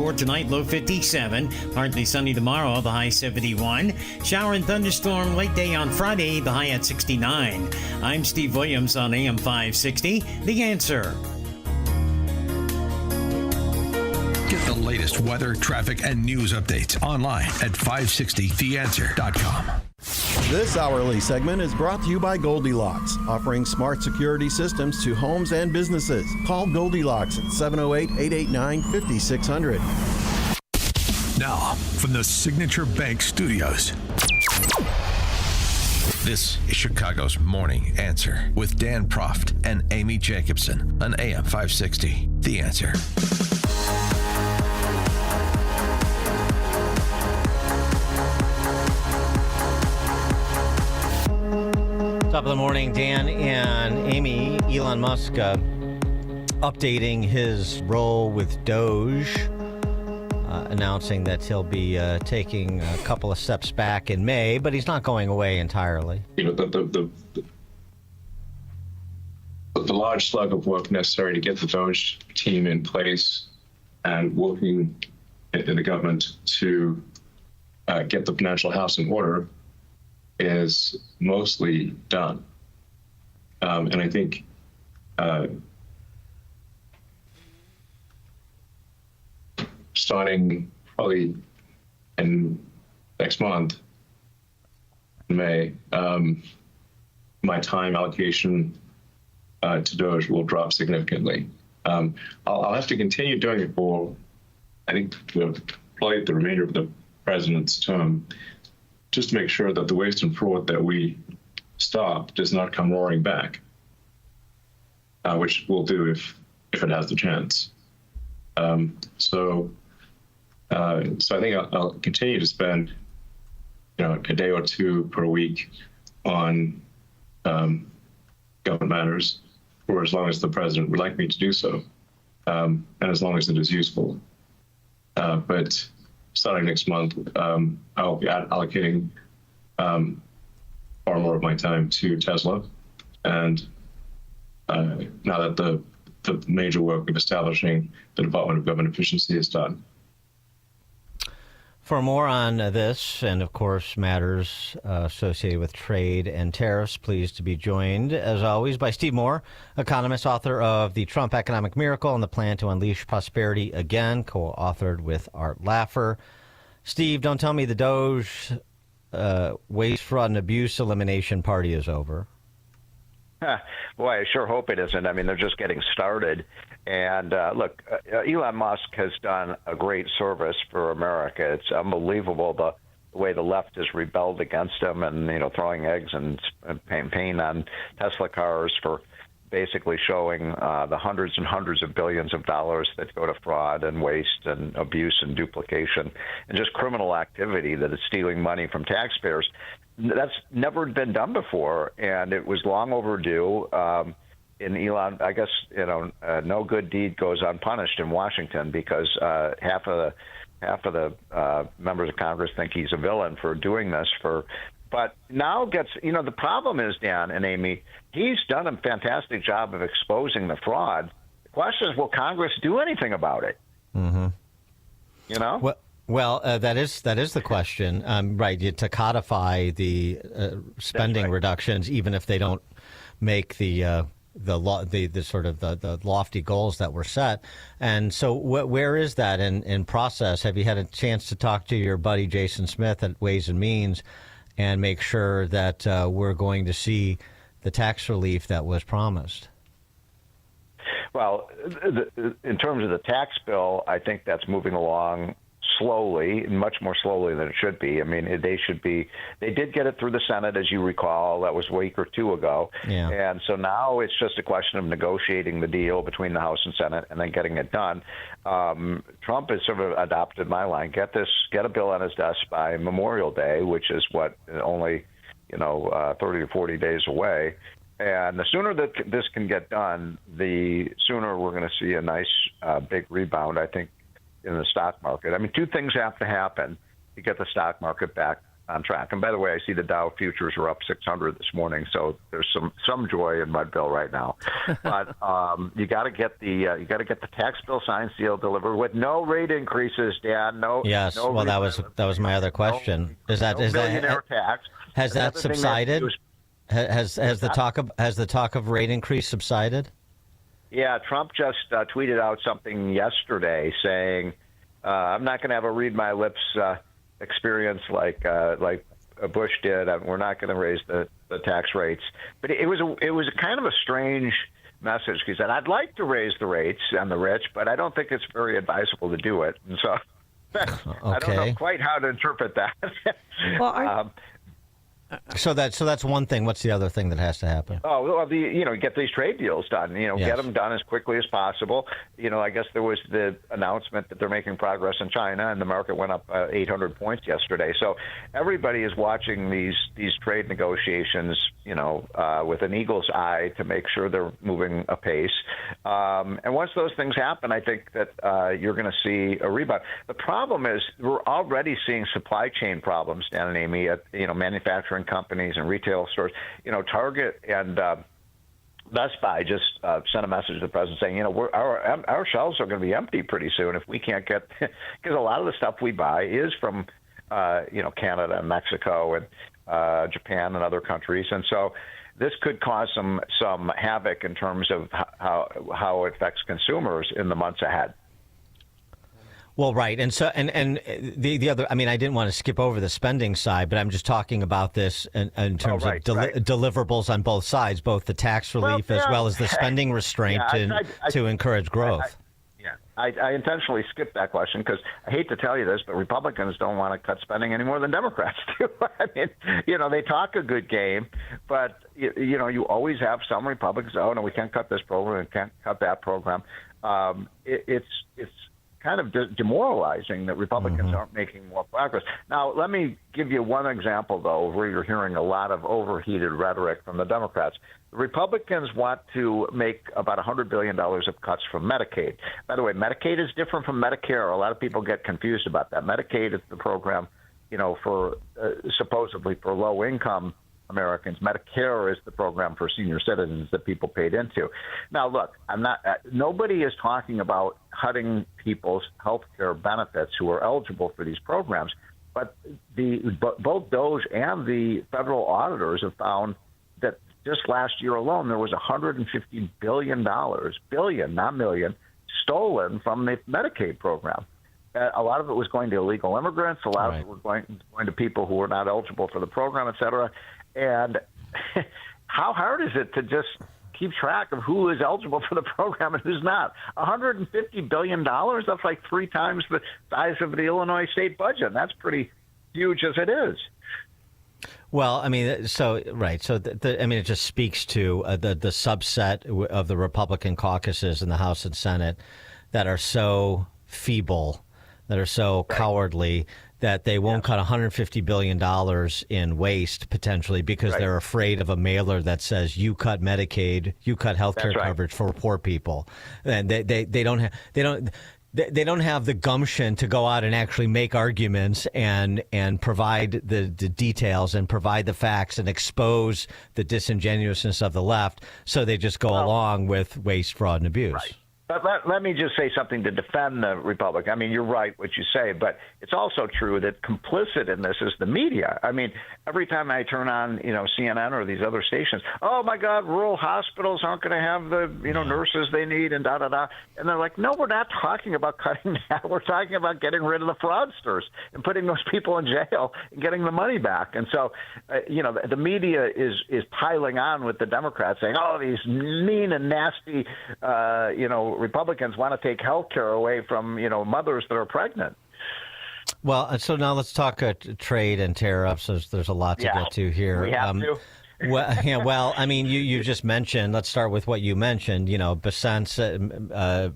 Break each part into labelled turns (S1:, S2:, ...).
S1: For tonight, low 57. Partly sunny tomorrow, the high 71. Shower and thunderstorm late day on Friday, the high at 69. I'm Steve Williams on AM 560. The Answer.
S2: Get the latest weather, traffic, and news updates online at 560theanswer.com.
S3: This hourly segment is brought to you by Goldilocks, offering smart security systems to homes and businesses. Call Goldilocks at 708-889-5600.
S2: Now, from the Signature Bank Studios, this is Chicago's Morning Answer with Dan Proft and Amy Jacobson on AM 560. The Answer.
S4: Top of the morning, Dan and Amy. Elon Musk updating his role with Doge, announcing that he'll be taking a couple of steps back in May, but he's not going away entirely.
S5: You know, the large slug of work necessary to get the Doge team in place and working in the government to get the financial house in order is mostly done. And I think starting probably in next month, in May, my time allocation to Doge will drop significantly. I'll have to continue doing it for, I think, probably the remainder of the president's term, just to make sure that the waste and fraud that we stop does not come roaring back, which we'll do if it has the chance. So I think I'll continue to spend, a day or two per week on government matters for as long as the president would like me to do so, and as long as it is useful. But starting next month, I'll be allocating far more of my time to Tesla. And now that the major work of establishing the Department of Government Efficiency is done.
S4: For more on this and, of course, matters associated with trade and tariffs, pleased to be joined, as always, by Steve Moore, economist, author of The Trump Economic Miracle and the Plan to Unleash Prosperity Again, co-authored with Art Laffer. Steve, don't tell me the Doge waste, fraud, and abuse elimination party is over.
S6: Boy, I sure hope it isn't. I mean, they're just getting started. And look, Elon Musk has done a great service for America. It's unbelievable the way the left has rebelled against him and, throwing eggs and paint on Tesla cars for basically showing the hundreds and hundreds of billions of dollars that go to fraud and waste and abuse and duplication and just criminal activity that is stealing money from taxpayers. That's never been done before, and it was long overdue. In Elon, I guess, no good deed goes unpunished in Washington because half of the members of Congress think he's a villain for doing this. But now the problem is, Dan and Amy, he's done a fantastic job of exposing the fraud. The question is, will Congress do anything about it?
S4: Mm-hmm. Well, that is the question, right? To codify the spending reductions, even if they don't make the lofty goals that were set. And so, where is that in process? Have you had a chance to talk to your buddy Jason Smith at Ways and Means and make sure that we're going to see the tax relief that was promised?
S6: Well, in terms of the tax bill, I think that's moving along slowly, much more slowly than it should be. I mean, they did get it through the Senate, as you recall. That was a week or two ago.
S4: Yeah.
S6: And so now it's just a question of negotiating the deal between the House and Senate and then getting it done. Trump has sort of adopted my line, get a bill on his desk by Memorial Day, which is only 30 or 40 days away. And the sooner that this can get done, the sooner we're going to see a nice big rebound, I think, in the stock market. I mean, two things have to happen to get the stock market back on track. And by the way, I see the Dow futures are up 600 this morning, so there's some joy in Mudville right now. But you got to get the tax bill signed, sealed, delivered with no rate increases, Dan. No.
S4: Yes.
S6: No
S4: well, that was my other question.
S6: No,
S4: is that
S6: millionaire tax?
S4: Has that subsided? Has the talk of rate increase subsided?
S6: Yeah, Trump just tweeted out something yesterday saying, "I'm not going to have a read my lips experience like Bush did. We're not going to raise the tax rates." But it was kind of a strange message. He said, "I'd like to raise the rates on the rich, but I don't think it's very advisable to do it." And so I don't know quite how to interpret that.
S7: Well,
S4: So that's one thing. What's the other thing that has to happen?
S6: Oh, well, get these trade deals done.
S4: Yes.
S6: Get them done as quickly as possible. I guess there was the announcement that they're making progress in China, and the market went up 800 points yesterday. So everybody is watching these trade negotiations, with an eagle's eye to make sure they're moving apace. And once those things happen, I think that you're going to see a rebound. The problem is we're already seeing supply chain problems, Dan and Amy, at manufacturing companies and retail stores. Target and Best Buy just sent a message to the president saying, our shelves are going to be empty pretty soon if we can't get, because a lot of the stuff we buy is from Canada and Mexico and Japan and other countries, and so this could cause some havoc in terms of how it affects consumers in the months ahead.
S4: Well, right. And so, and the other, I mean, I didn't want to skip over the spending side, but I'm just talking about this in terms of deliverables on both sides, both the tax relief as well as the spending restraint to encourage growth.
S6: I intentionally skipped that question because I hate to tell you this, but Republicans don't want to cut spending any more than Democrats do. I mean, they talk a good game, but, you always have some Republicans, oh, no, we can't cut this program, we can't cut that program. It's kind of demoralizing that Republicans aren't making more progress. Now, let me give you one example, though, where you're hearing a lot of overheated rhetoric from the Democrats. The Republicans want to make about $100 billion of cuts from Medicaid. By the way, Medicaid is different from Medicare. A lot of people get confused about that. Medicaid is the program, for supposedly for low-income Americans. Medicare is the program for senior citizens that people paid into. Now, look, nobody is talking about cutting people's health care benefits who are eligible for these programs, but both DOJ and the federal auditors have found that just last year alone there was $150 billion, not million, stolen from the Medicaid program. A lot of it was going to illegal immigrants. A lot of it was going to people who were not eligible for the program, et cetera. And how hard is it to just keep track of who is eligible for the program and who's not? $150 billion, that's like 3 times the size of the Illinois state budget. And that's pretty huge as it is.
S4: Well, I mean, so, right. So, it just speaks to the subset of the Republican caucuses in the House and Senate that are so feeble, that are so cowardly, that they won't cut $150 billion in waste potentially because they're afraid of a mailer that says you cut Medicaid, you cut health care coverage for poor people. And they don't have the gumption to go out and actually make arguments and provide the details and provide the facts and expose the disingenuousness of the left. So they just go along with waste, fraud, and abuse.
S6: Right. But let me just say something to defend the Republic. I mean, you're right what you say, but it's also true that complicit in this is the media. I mean, every time I turn on, CNN or these other stations, oh my God, rural hospitals aren't going to have the, nurses they need and da-da-da. And they're like, no, we're not talking about cutting that. We're talking about getting rid of the fraudsters and putting those people in jail and getting the money back. And so, the media is piling on with the Democrats saying, oh, these mean and nasty, Republicans want to take health care away from, mothers that are pregnant.
S4: Well, so now let's talk trade and tariffs. There's a lot to get to here.
S6: We have to.
S4: Well, I mean, you just mentioned, let's start with what you mentioned. Besant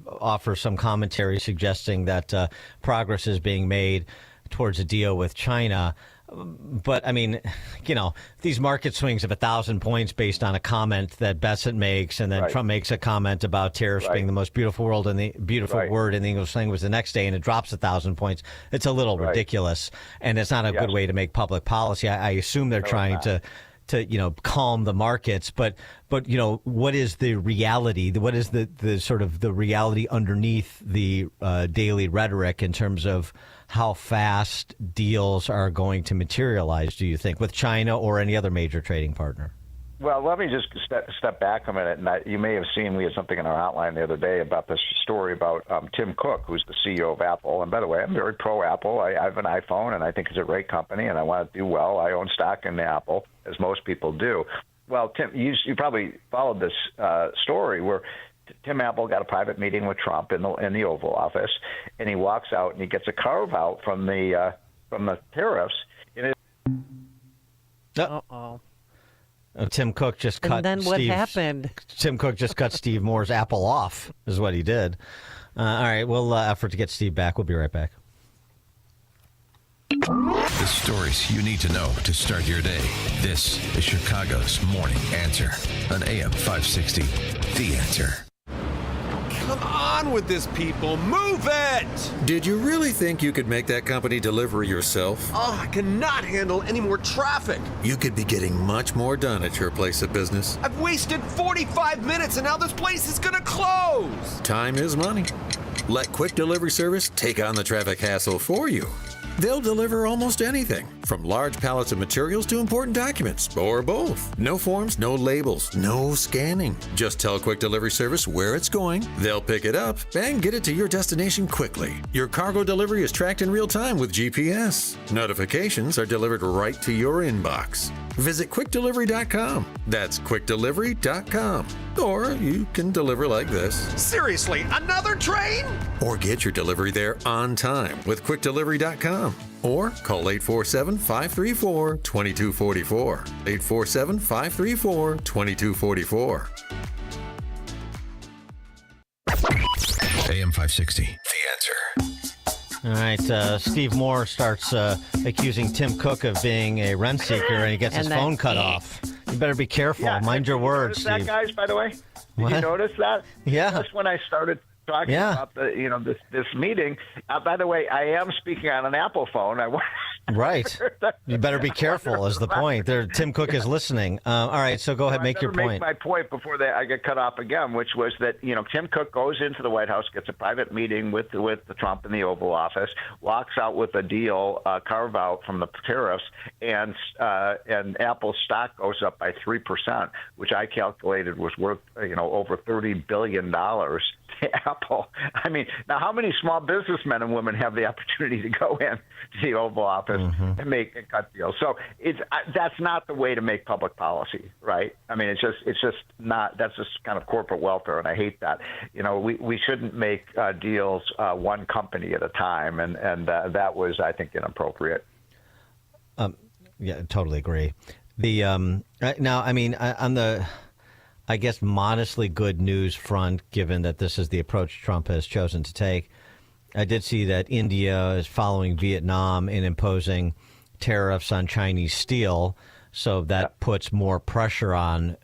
S4: offers some commentary suggesting that progress is being made towards a deal with China. But I mean, these market swings of 1,000 points based on a comment that Bessent makes, and then Trump makes a comment about tariffs being the most beautiful word in the English language the next day, and it drops 1,000 points. It's a little ridiculous, and it's not a good way to make public policy. I assume they're trying to calm the markets, but what is the reality? What is the sort of the reality underneath the daily rhetoric in terms of how fast deals are going to materialize, do you think, with China or any other major trading partner?
S6: Well, let me just step back a minute. And you may have seen we had something in our outline the other day about this story about Tim Cook, who's the CEO of Apple. And by the way, I'm very pro-Apple. I have an iPhone, and I think it's a great company, and I want to do well. I own stock in Apple, as most people do. Well, Tim, you probably followed this story where Tim Apple got a private meeting with Trump in the Oval Office, and he walks out and he gets a carve out from the tariffs.
S4: Tim Cook just cut.
S7: And then what happened?
S4: Tim Cook just cut Steve Moore's Apple off, is what he did. All right, we'll effort to get Steve back. We'll be right back.
S2: The stories you need to know to start your day. This is Chicago's Morning Answer on AM 560. The Answer.
S8: Come on with this, people. Move it!
S9: Did you really think you could make that company deliver yourself?
S8: Oh, I cannot handle any more traffic.
S9: You could be getting much more done at your place of business.
S8: I've wasted 45 minutes and now this place is gonna close.
S9: Time is money. Let Quick Delivery Service take on the traffic hassle for you. They'll deliver almost anything, from large pallets of materials to important documents, or both. No forms, no labels, no scanning. Just tell Quick Delivery Service where it's going, they'll pick it up, and get it to your destination quickly. Your cargo delivery is tracked in real time with GPS. Notifications are delivered right to your inbox. Visit QuickDelivery.com. That's QuickDelivery.com. Or you can deliver like this.
S8: Seriously, another train?
S9: Or get your delivery there on time with QuickDelivery.com. Or call 847-534-2244. 847-534-2244.
S2: AM 560. The Answer.
S4: All right, Steve Moore starts accusing Tim Cook of being a rent seeker, and he gets his phone cut off. You better be careful. Mind your words, Steve.
S6: That, guys, by the way? Did you notice that?
S4: Yeah.
S6: Just when I started talking about this meeting. By the way, I am speaking on an Apple phone.
S4: Right. You better be careful is the point. Tim Cook is listening. All right, so go ahead, make your point.
S6: Make my point before I get cut off again, which was that Tim Cook goes into the White House, gets a private meeting with Trump in the Oval Office, walks out with a deal, carve out from the tariffs, and Apple's stock goes up by 3%, which I calculated was worth over $30 billion. Apple. I mean, now how many small businessmen and women have the opportunity to go in to the Oval Office and make a cut deal? So that's not the way to make public policy, right? I mean, it's just not. That's just kind of corporate welfare, and I hate that. We shouldn't make deals one company at a time, and that was, I think, inappropriate.
S4: Yeah, totally agree. Now, I mean, on the, I guess, modestly good news front, given that this is the approach Trump has chosen to take, I did see that India is following Vietnam in imposing tariffs on Chinese steel, so that puts more pressure on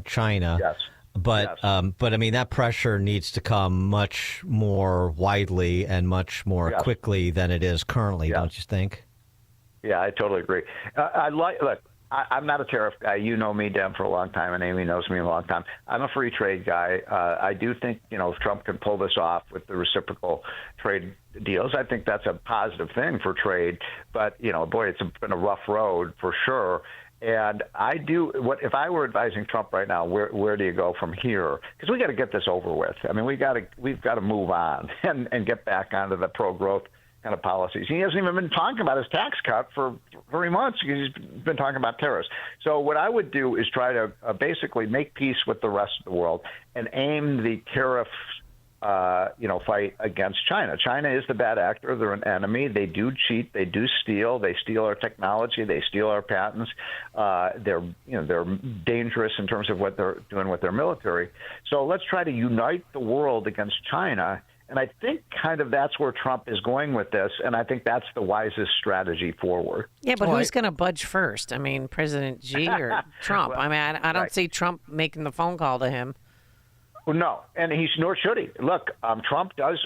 S4: China.
S6: Yes.
S4: But I mean, that pressure needs to come much more widely and much more quickly than it is currently, don't you think?
S6: Yeah, I totally agree. I'm not a tariff guy. You know me, Dan, for a long time, and Amy knows me a long time. I'm a free trade guy. I do think, if Trump can pull this off with the reciprocal trade deals, I think that's a positive thing for trade. But, boy, it's been a rough road for sure. And if I were advising Trump right now, where do you go from here? Because we got to get this over with. I mean, we've got to move on and get back onto the pro-growth kind of policies. He hasn't even been talking about his tax cut for 3 months because he's been talking about tariffs. So what I would do is try to basically make peace with the rest of the world and aim the tariff fight against China. China is the bad actor. They're an enemy. They do cheat. They do steal. They steal our technology. They steal our patents. They're dangerous in terms of what they're doing with their military. So let's try to unite the world against China And I think kind of that's where Trump is going with this, and I think that's the wisest strategy forward.
S7: Yeah, but who's going to budge first? I mean, President Xi or Trump?
S6: Well,
S7: I mean, I don't
S6: right.
S7: see Trump making the phone call to him.
S6: Well, no, and nor should he. Look, Trump does.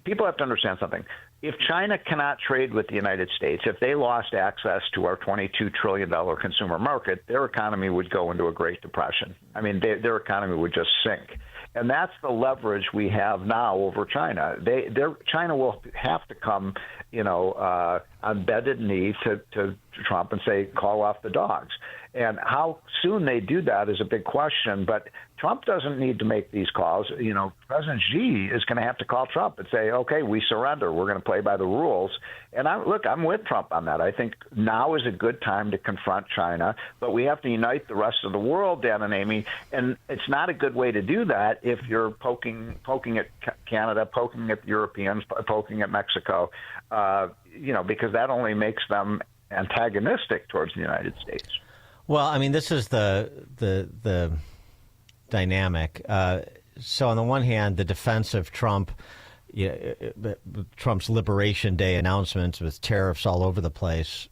S6: People have to understand something. If China cannot trade with the United States, if they lost access to our $22 trillion consumer market, their economy would go into a Great Depression. I mean, their economy would just sink. And that's the leverage we have now over China. China will have to come, on bended knee to Trump and say, call off the dogs. And how soon they do that is a big question. But Trump doesn't need to make these calls. President Xi is going to have to call Trump and say, okay, we surrender. We're going to play by the rules. And I'm with Trump on that. I think now is a good time to confront China. But we have to unite the rest of the world, Dan and Amy. And it's not a good way to do that if you're poking at Canada, poking at the Europeans, poking at Mexico, because that only makes them antagonistic towards the United States.
S4: Well, I mean, this is the dynamic. So on the one hand, the defense of Trump, Trump's Liberation Day announcements with tariffs all over the place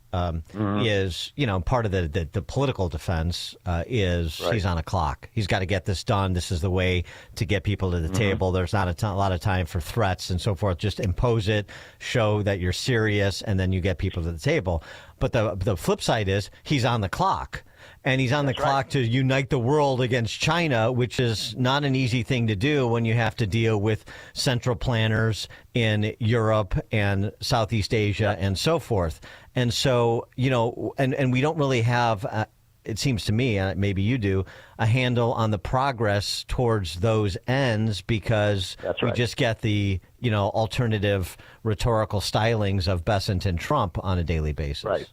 S4: is, part of the political defense is
S6: right.
S4: He's on a clock. He's got to get this done. This is the way to get people to the table. There's not a lot of time for threats and so forth. Just impose it, show that you're serious, and then you get people to the table. But the flip side is he's on the clock. And he's on the clock to unite the world against China, which is not an easy thing to do when you have to deal with central planners in Europe and Southeast Asia and so forth. And so, and we don't really have, it seems to me, maybe you do, a handle on the progress towards those ends because we just get the, alternative rhetorical stylings of Bessent and Trump on a daily basis.
S6: Right.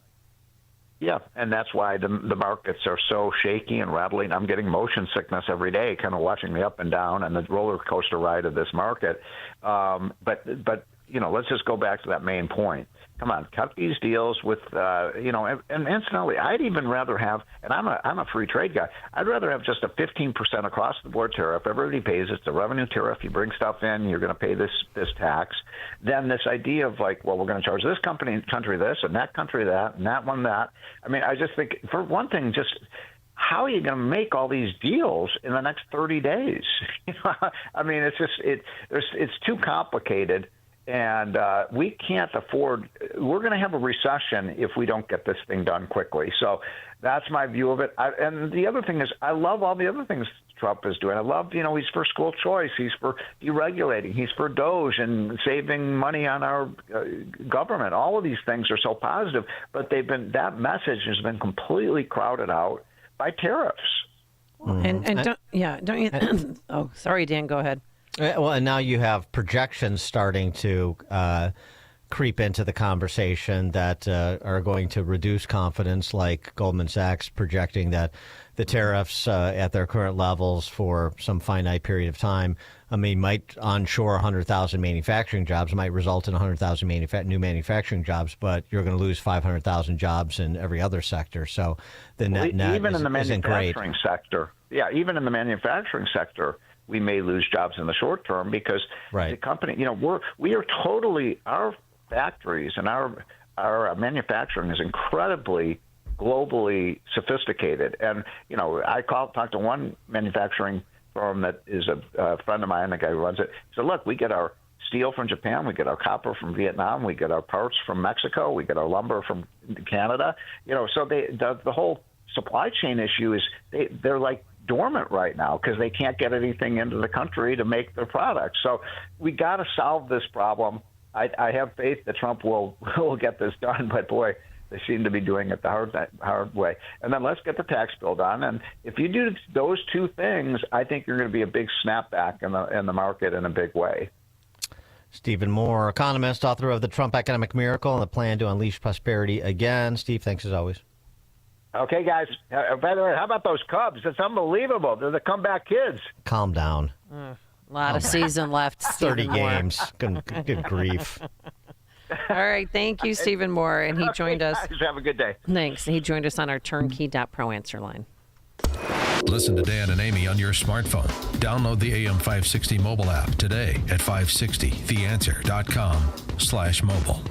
S6: Yeah, and that's why the markets are so shaky and rattling. I'm getting motion sickness every day, kind of watching me up and down and the roller coaster ride of this market. But let's just go back to that main point. Come on, cut these deals with, and incidentally, I'd even rather have, and I'm a free trade guy, I'd rather have just a 15% across the board tariff. Everybody pays. It's a revenue tariff. You bring stuff in, you're going to pay this tax. Then this idea of like, well, we're going to charge this country this and that country that and that one that. I mean, I just think, for one thing, just how are you going to make all these deals in the next 30 days? I mean, it's too complicated. And we can't afford – we're going to have a recession if we don't get this thing done quickly. So that's my view of it. And the other thing is I love all the other things Trump is doing. I love, he's for school choice. He's for deregulating. He's for DOGE and saving money on our government. All of these things are so positive, but that message has been completely crowded out by tariffs.
S7: And don't you – oh, sorry, Dan, go ahead.
S4: Well, and now you have projections starting to creep into the conversation that are going to reduce confidence, like Goldman Sachs projecting that the tariffs at their current levels for some finite period of time, might onshore 100,000 manufacturing jobs, might result in 100,000 new manufacturing jobs, but you're going to lose 500,000 jobs in every other sector. So the net
S6: even in the
S4: isn't great.
S6: manufacturing sector. Yeah, even in the manufacturing sector, we may lose jobs in the short term because the company, we are totally, our factories and our manufacturing is incredibly globally sophisticated. And, I talked to one manufacturing firm that is a friend of mine, the guy who runs it. He said, look, we get our steel from Japan, we get our copper from Vietnam, we get our parts from Mexico, we get our lumber from Canada. So the whole supply chain issue is they're like dormant right now because they can't get anything into the country to make their products. So we got to solve this problem. I have faith that Trump will get this done, but boy, they seem to be doing it the hard way. And then let's get the tax bill done. And if you do those two things, I think you're going to be a big snapback in the market in a big way.
S4: Stephen Moore, economist, author of The Trump Economic Miracle and the Plan to Unleash Prosperity Again. Steve, thanks as always.
S6: Okay, guys. By the way, how about those Cubs? It's unbelievable. They're the comeback kids.
S4: Calm down.
S7: A lot of season left.
S4: 30 games. Good grief.
S7: All right. Thank you, Stephen Moore. And he joined us.
S6: Guys, have a good day.
S7: Thanks. He joined us on our turnkey.pro answer line.
S2: Listen to Dan and Amy on your smartphone. Download the AM560 mobile app today at 560theanswer.com/mobile.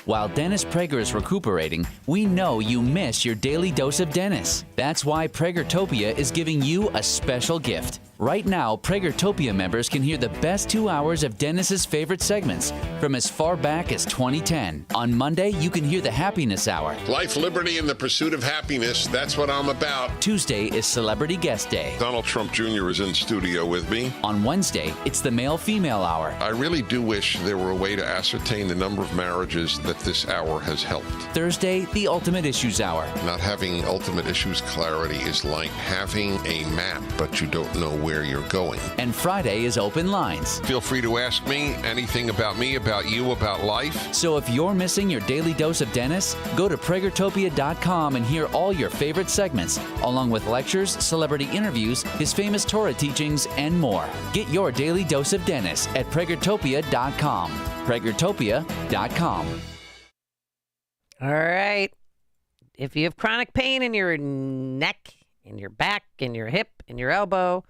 S10: While Dennis Prager is recuperating, we know you miss your daily dose of Dennis. That's why Pragertopia is giving you a special gift. Right now, Pragertopia members can hear the best 2 hours of Dennis's favorite segments from as far back as 2010. On Monday, you can hear the Happiness Hour.
S11: Life, liberty, and the pursuit of happiness. That's what I'm about.
S10: Tuesday is Celebrity Guest Day.
S11: Donald Trump Jr. is in studio with me.
S10: On Wednesday, it's the Male-Female Hour.
S11: I really do wish there were a way to ascertain the number of marriages that this hour has helped.
S10: Thursday, the Ultimate Issues Hour.
S11: Not having ultimate issues clarity is like having a map, but you don't know where you're going.
S10: And Friday is Open Lines.
S11: Feel free to ask me anything about me, about you, about life.
S10: So if you're missing your daily dose of Dennis, go to Pragertopia.com and hear all your favorite segments, along with lectures, celebrity interviews, his famous Torah teachings, and more. Get your daily dose of Dennis at Pragertopia.com. Pragertopia.com.
S7: All right. If you have chronic pain in your neck, in your back, in your hip, in your elbow,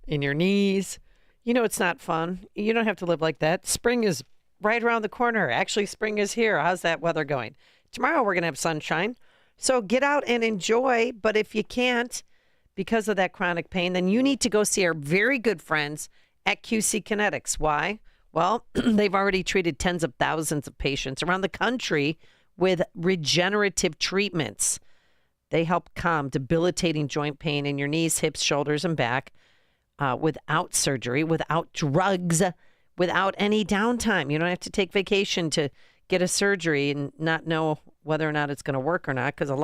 S7: in your knees, you know it's not fun. You don't have to live like that. Spring is right around the corner. Actually, spring is here. How's that weather going? Tomorrow we're going to have sunshine. So get out and enjoy. But if you can't because of that chronic pain, then you need to go see our very good friends at QC Kinetics. Why? Well, they've already treated tens of thousands of patients around the country with regenerative treatments. They help calm debilitating joint pain in your knees, hips, shoulders, and back without surgery, without drugs, without any downtime. You don't have to take vacation to get a surgery and not know whether or not it's going to work or not, because a lot